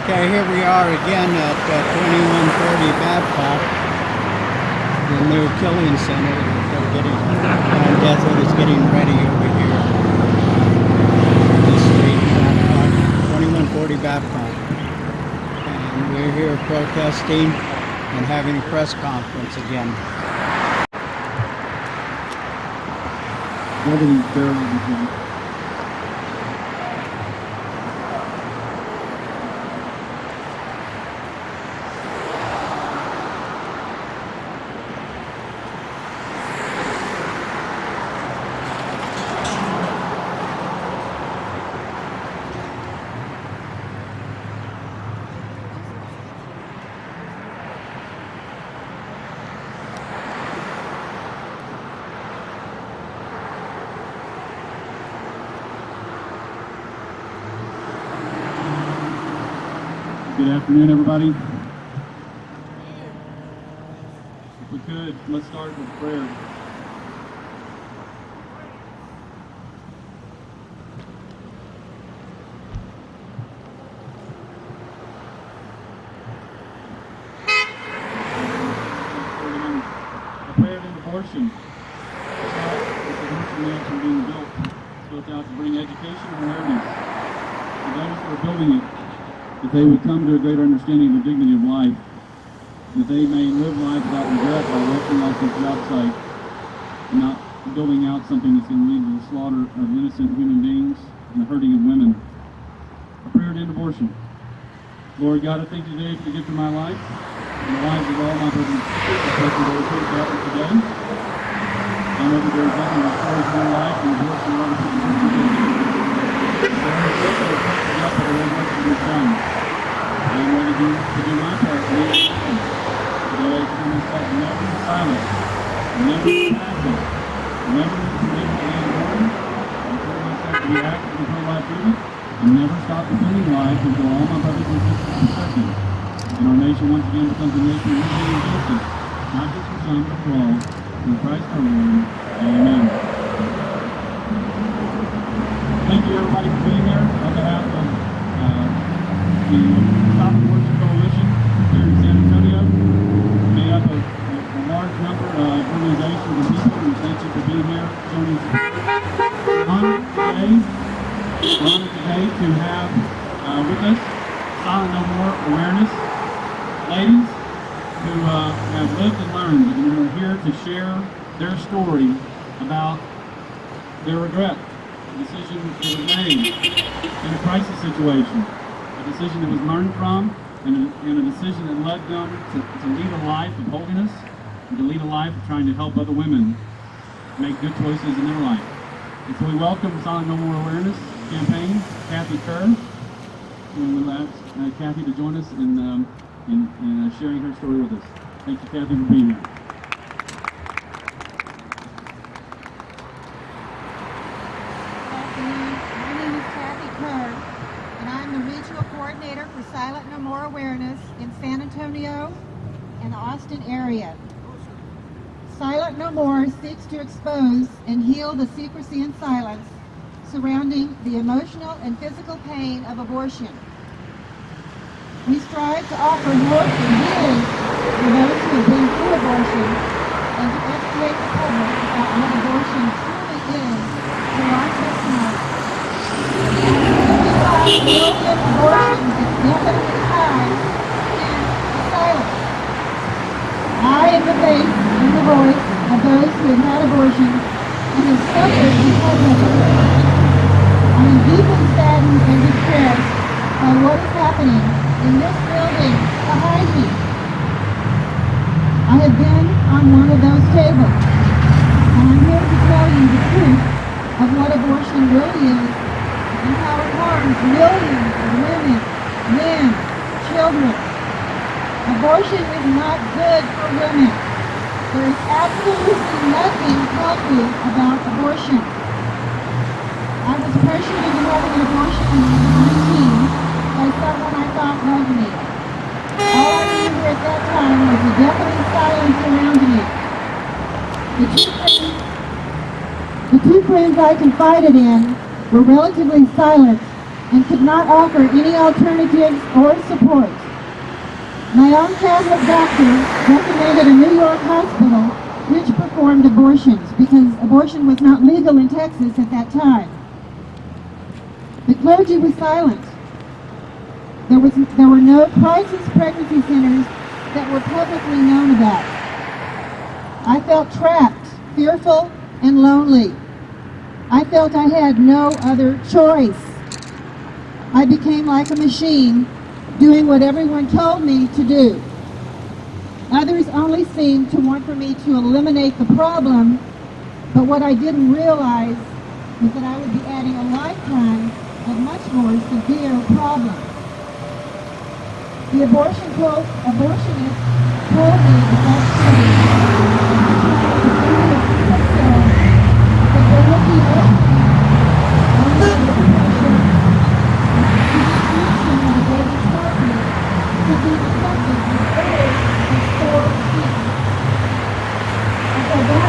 Okay, here we are again at 2140 Babcock, the new killing center that they're getting, Desert is getting ready over here. This street, Babcock, 2140 Babcock. And we're here protesting and having a press conference again. Nobody's barely begun. Good afternoon, everybody. If we could, let's start with prayer. A prayer to abortion. It's a nation being built. It's built out to bring education and awareness to those who are building it, that they would come to a greater understanding of the dignity of life, that they may live life without regret by working off this job site and not building out something that's going to lead to the slaughter of innocent human beings and the hurting of women. A prayer to end abortion. Lord God, I thank you today for the gift of my life and the lives of all my brothers and sisters, especially those who are out today. I know that there is nothing that destroys my life and abortion and other people's lives. I am ready to do my part to lead today to do this part. Never be silent, never be passive, never be committed to being born, and put myself to be active in her life duty, and never stop defending life until all my brothers and sisters are protected. And our nation once again becomes a nation of unity and justice, not just for some, but for all. In Christ our Lord. Amen. Thank you everybody for being here on behalf of the Stop Abortion Coalition here in San Antonio. Made up of a large number of organizations and people. We thank you for being here, joining us. We're honored today to have with us Silent No More Awareness ladies who have lived and learned and are here to share their story about their regret. A decision that was made in a crisis situation, a decision that was learned from, and a decision that led them to lead a life of holiness, and to lead a life of trying to help other women make good choices in their life. And so we welcome Silent No More Awareness campaign, Kathy Kerr, and we'll ask Kathy to join us in sharing her story with us. Thank you, Kathy, for being here. Coordinator for Silent No More Awareness in San Antonio and the Austin area. Silent No More seeks to expose and heal the secrecy and silence surrounding the emotional and physical pain of abortion. We strive to offer hope and healing for those who have been through abortion and to educate the public about what abortion truly is through our testimony. Million abortions indefinitely tied to silence. I am the face and the voice of those who have had abortions and have suffered because of it. I am deeply saddened and distressed by what is happening in this building behind me. I have been on one of those tables, and I'm here to tell you the truth of what abortion really is and how it harms millions of women, men, children. Abortion is not good for women. There is absolutely nothing healthy about abortion. I was pressured into having an abortion when I was 19 by someone I thought loved me. All I remember at that time was the deafening silence around me. The two friends I confided in were relatively silent and could not offer any alternatives or support. My own Catholic doctor recommended a New York hospital which performed abortions because abortion was not legal in Texas at that time. The clergy was silent. There were no crisis pregnancy centers that were publicly known about. I felt trapped, fearful, and lonely. I felt I had no other choice. I became like a machine, doing what everyone told me to do. Others only seemed to want for me to eliminate the problem, but what I didn't realize was that I would be adding a lifetime of much more severe problems. The abortionist told me that that's true. That they're looking at me only the depression and the baby's heartbeat to be detected as early as 4 weeks. I felt that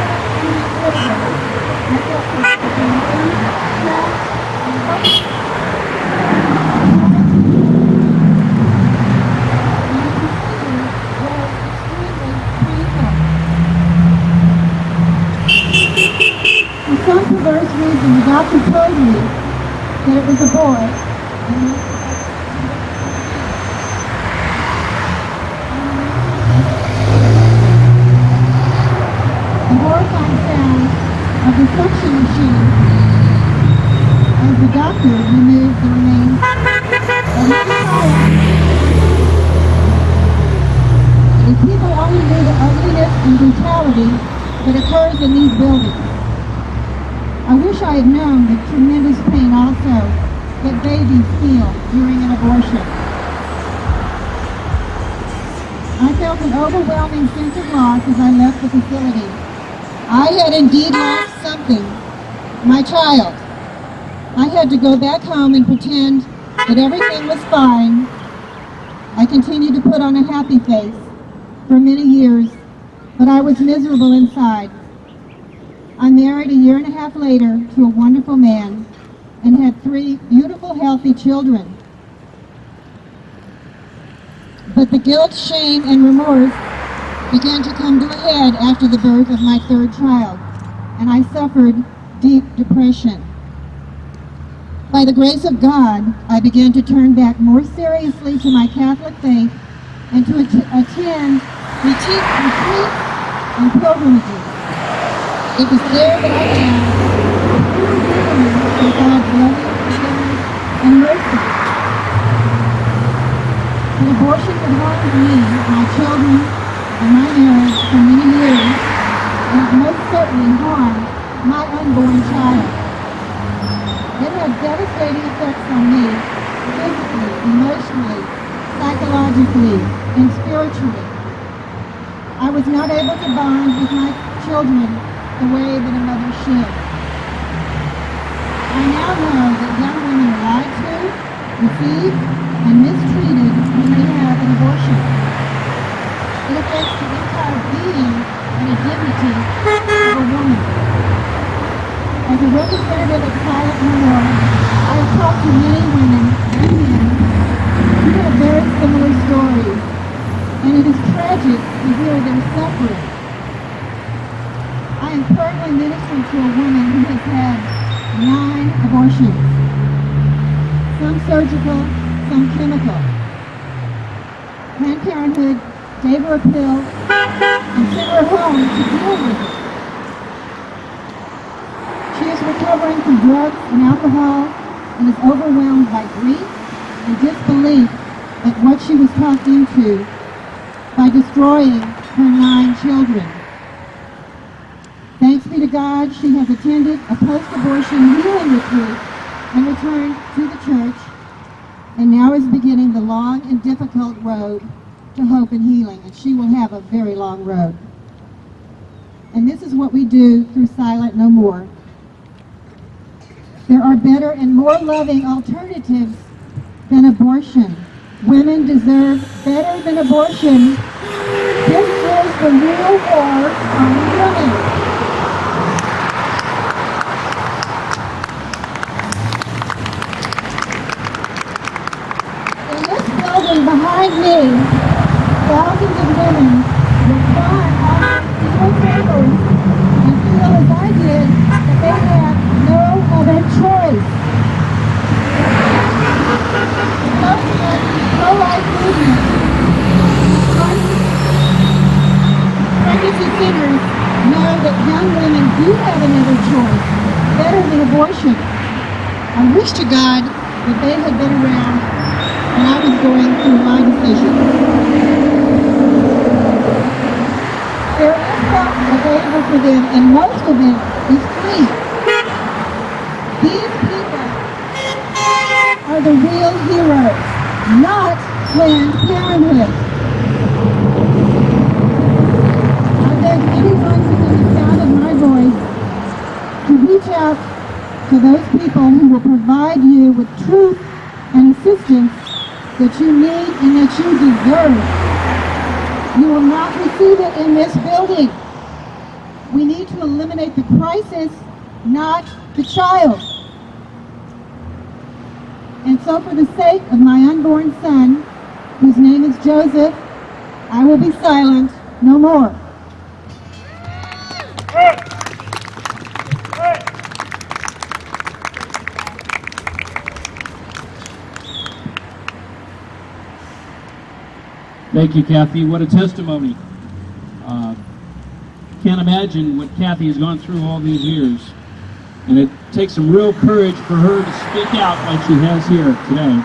I felt confused, trapped, and hopeless. For some perverse reason, the doctor told me that it was a boy. The horrifying sound of the suction machine as the doctor removed the remains of the child. If people only knew the ugliness and brutality that occurs in these buildings. I wish I had known the tremendous pain also that babies feel during an abortion. I felt an overwhelming sense of loss as I left the facility. I had indeed lost something, my child. I had to go back home and pretend that everything was fine. I continued to put on a happy face for many years, but I was miserable inside. I married a year and a half later to a wonderful man and had 3 beautiful, healthy children. But the guilt, shame, and remorse began to come to a head after the birth of my 3rd child, and I suffered deep depression. By the grace of God, I began to turn back more seriously to my Catholic faith and to attend retreats and pilgrimages. It was there that I found God's loving forgiveness and mercy. But abortion had harmed me, my children, and my marriage for many years, and it most certainly harmed my unborn child. It had devastating effects on me, physically, emotionally, psychologically, and spiritually. I was not able to bond with my children the way that a mother should. I now know that young women are lied to, deceived, and mistreated when they have an abortion. It affects the entire being and the dignity of a woman. As a representative of Silent No More, I have talked to many women and men who have very similar stories, and it is tragic to hear their suffering. I am currently ministering to a woman who has had 9 abortions, some surgical, some chemical. Planned Parenthood gave her a pill and sent her home to deal with it. She is recovering from drugs and alcohol and is overwhelmed by grief and disbelief at what she was talked into by destroying her 9 children. Thanks be to God, she has attended a post-abortion healing retreat and returned to the church, and now is beginning the long and difficult road to hope and healing, and she will have a very long road. And this is what we do through Silent No More. There are better and more loving alternatives than abortion. Women deserve better than abortion. This is the real war on women. have another choice better than abortion. I wish to God that they had been around when I was going through my decision. There is help available for them, and most of it is free. These people are the real heroes, not Planned Parenthood. I beg anyone within the sound of my voice to reach out to those people who will provide you with truth and assistance that you need and that you deserve. You will not receive it in this building. We need to eliminate the crisis, not the child. And so for the sake of my unborn son, whose name is Joseph, I will be silent no more. Thank you, Kathy. What a testimony. Can't imagine what Kathy has gone through all these years. And it takes some real courage for her to speak out like she has here today.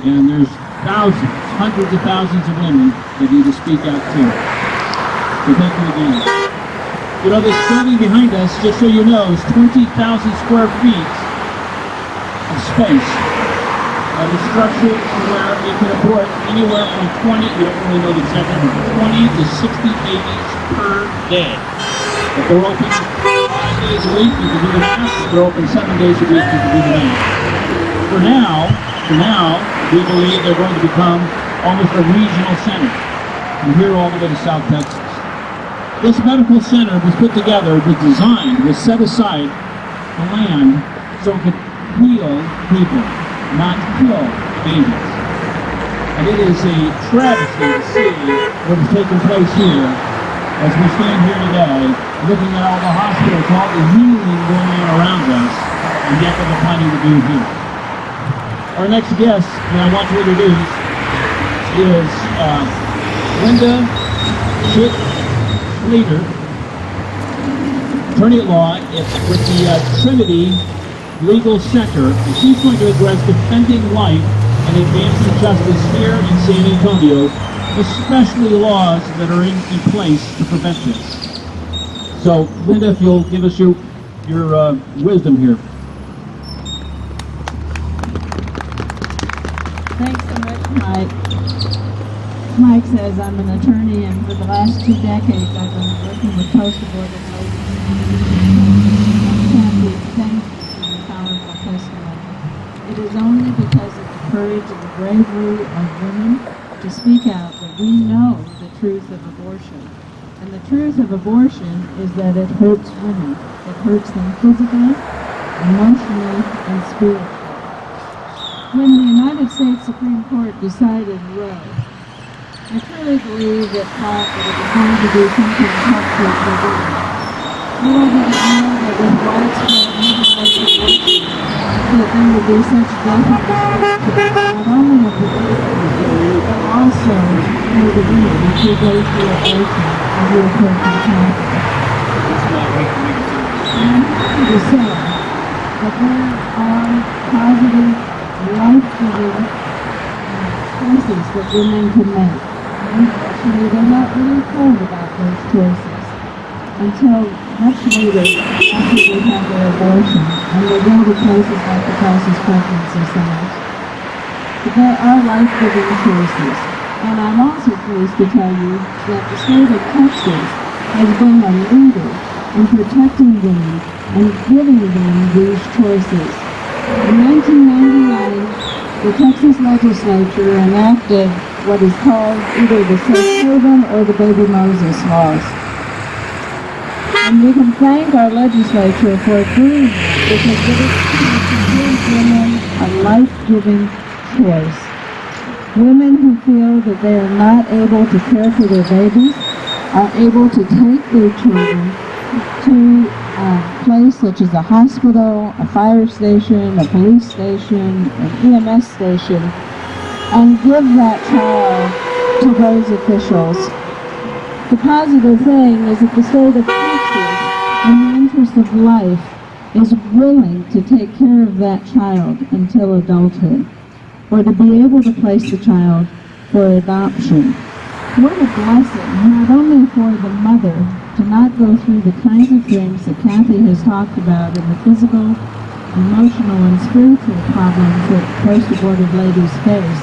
And there's thousands, hundreds of thousands of women that need to speak out too. So thank you again. You know, this building behind us, just so you know, is 20,000 square feet of space. The structure where it can abort anywhere from 20, you don't really know the exact number, 20 to 60 babies per day. If they're open 5 days a week, you can do the math. If they're open 7 days a week, you can do the math. For now, we believe they're going to become almost a regional center from here all the way to South Texas. This medical center was put together, was designed, was set aside the land so it could heal people, not kill babies. And it is a travesty to see what is taking place here as we stand here today, looking at all the hospitals, all the healing going on around us, and yet there's plenty to do here. Our next guest that I want to introduce is Linda Schitt-Schlieder, attorney at law with the Trinity Legal Center, and she's going to address defending life and advancing justice here in San Antonio, especially laws that are in place to prevent this. So, Linda, if you'll give us your wisdom here. Thanks so much, Mike. Mike says I'm an attorney, and for the last 2 decades I've been working with post-abortive ladies. Thank you for your powerful testimony. It is only because of the courage and the bravery of women to speak out that we know the truth of abortion. And the truth of abortion is that it hurts women. It hurts them physically, emotionally, and spiritually. When the United States Supreme Court decided Roe, I truly believe it thought that it was going to do something helpful for women. Little did it know that with widespread legalized abortion, that there would be such death and destruction, not only of the baby, but also for the women who go through abortion and who are taken captive. I'm happy to say that there are positive, life-giving choices that women can make. Actually, they're not really told about those choices until much later after they've had their abortion, and they go to places like the Crisis Pregnancy Centers. But there are life-giving choices, and I'm also pleased to tell you that the state of Texas has been a leader in protecting women and giving them these choices. In 1999, the Texas legislature enacted what is called either the Safe Haven or the Baby Moses laws. And we can thank our legislature for doing that because it gives women a life-giving choice. Women who feel that they are not able to care for their babies are able to take their children to a place such as a hospital, a fire station, a police station, an EMS station, and give that child to those officials. The positive thing is that the state of Texas in the interest of life, is willing to take care of that child until adulthood, or to be able to place the child for adoption. What a blessing, not only for the mother to not go through the kinds of things that Kathy has talked about in the physical, emotional, and spiritual problems that post-abortive ladies face,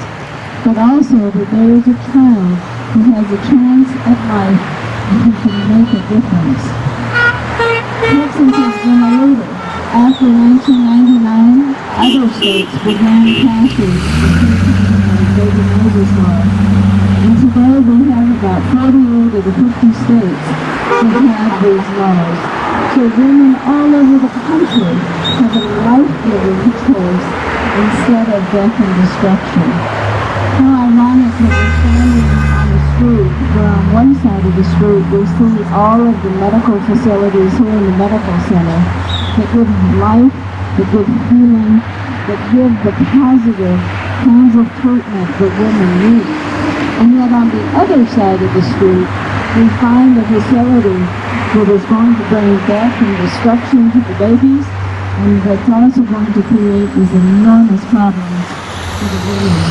but also that there is a child who has a chance at life and who can make a difference. Texas has been a leader. After 1999, other states began passing the baby Moses law. And today we have about 48 of the 50 states that have these laws. So women all over the country have a life-giving choice instead of death and destruction. How ironic that we're standing on the street, where on one side of the street we see all of the medical facilities here in the medical center that give life, that give healing, that give the positive kinds of treatment that women need. And yet on the other side of the street, we find a facility that is going to bring death and destruction to the babies, and that's also going to create these enormous problems for the women.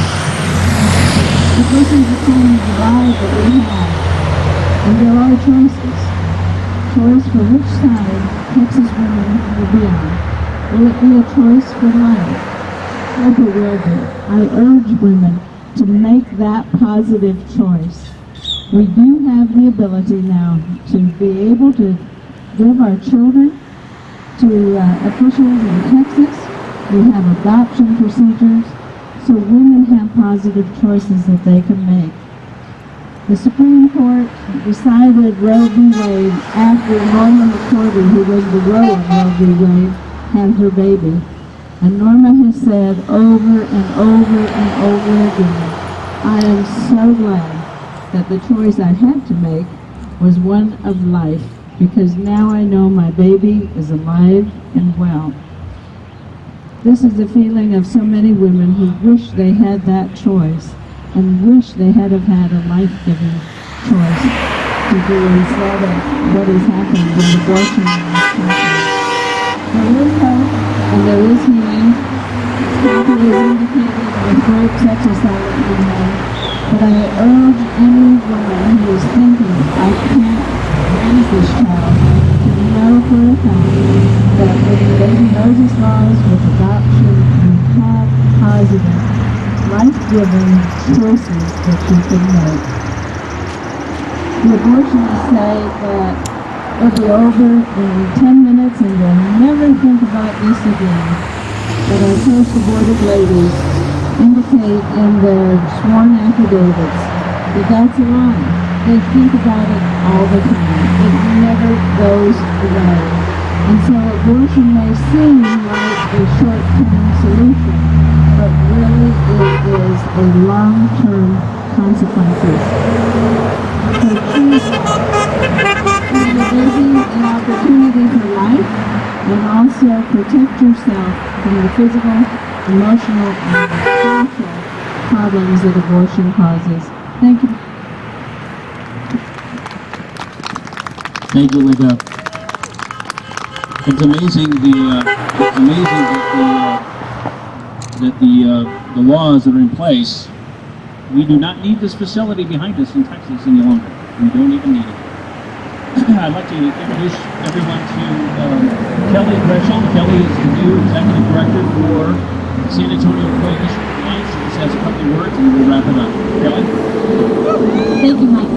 But this is the kind of divide that we have, and there are choices. Choice for which side Texas women will be on. Will it be a choice for life? I hope it will be. I urge women to make that positive choice. We do have the ability now to be able to give our children to officials in Texas. We have adoption procedures, so women have positive choices that they can make. The Supreme Court decided Roe v. Wade after Norma McCordy, who was the Roe of Roe v. Wade, had her baby. And Norma has said over and over and over again, I am so glad that the choice I had to make was one of life, because now I know my baby is alive and well. This is the feeling of so many women who wish they had that choice and wish they had have had a life-giving choice to do instead of what has happened with abortion in this country. There is hope and there is healing. Kathy has indicated with great such a silent email. But I urge any woman who is thinking, I can't raise this child, to know for a fact that with the baby Moses laws, with adoption, you have positive, life-giving choices that you can make. The abortionists say that it'll be over in 10 minutes and they'll never think about this again. But our post-abortive ladies indicate in their sworn affidavits that that's a lie. They think about it all the time. It never goes away. And so abortion may seem like a short-term solution, but really it is a long-term consequences. So choose giving the baby an opportunity for life, and also protect yourself from the physical, emotional, and spiritual problems that abortion causes. Thank you. Thank you, Linda. It's amazing that the laws that are in place. We do not need this facility behind us in Texas any longer. We don't even need it. I'd like to introduce everyone to Kelly Gresham. Kelly is the new executive director for San Antonio Coalition for Life. She just has a couple of words and we'll wrap it up. Kelly? Thank you, Mike.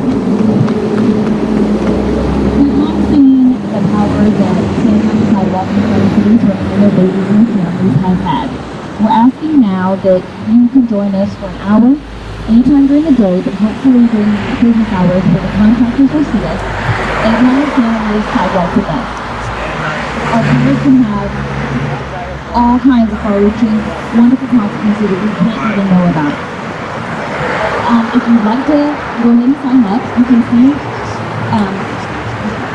We have seen the power that San sidewalk and cities women and their babies and their families have had. We're asking now that you can join us for an hour, anytime during the day, but hopefully during business hours where the contractors will see us, and come and stand on this sidewalk with us. Our viewers can have all kinds of far-reaching, wonderful consequences that we can't even know about. If you'd like to go ahead and sign up, you can see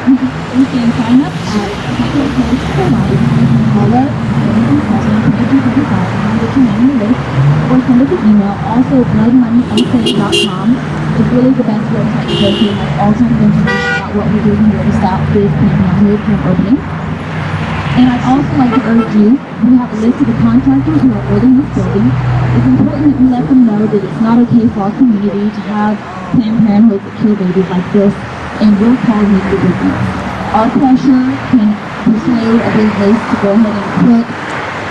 you can sign up at Public Post for Life, call us, get your name on the list, or send us an email. Also, bloodmoneyunsafe.com is really the best website to go to, and has all kinds of information about what we're doing here to stop this neighborhood from opening. And I'd also like to urge you, we have a list of the contractors who are building this building. It's important that we let them know that it's not okay for our community to have Planned Parenthood that kill babies like this, and we'll call it the business. Our pressure can persuade a business to go ahead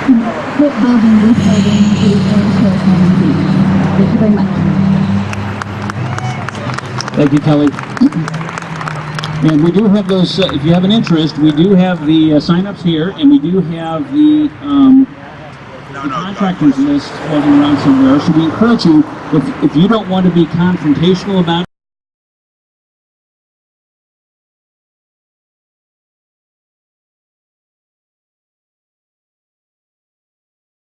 and quit building this building to ensure community. Thank you very much. Thank you, Kelly. And we do have those, if you have an interest, we do have the sign-ups here, and we do have the contractors list floating around somewhere. So we encourage you, if you don't want to be confrontational about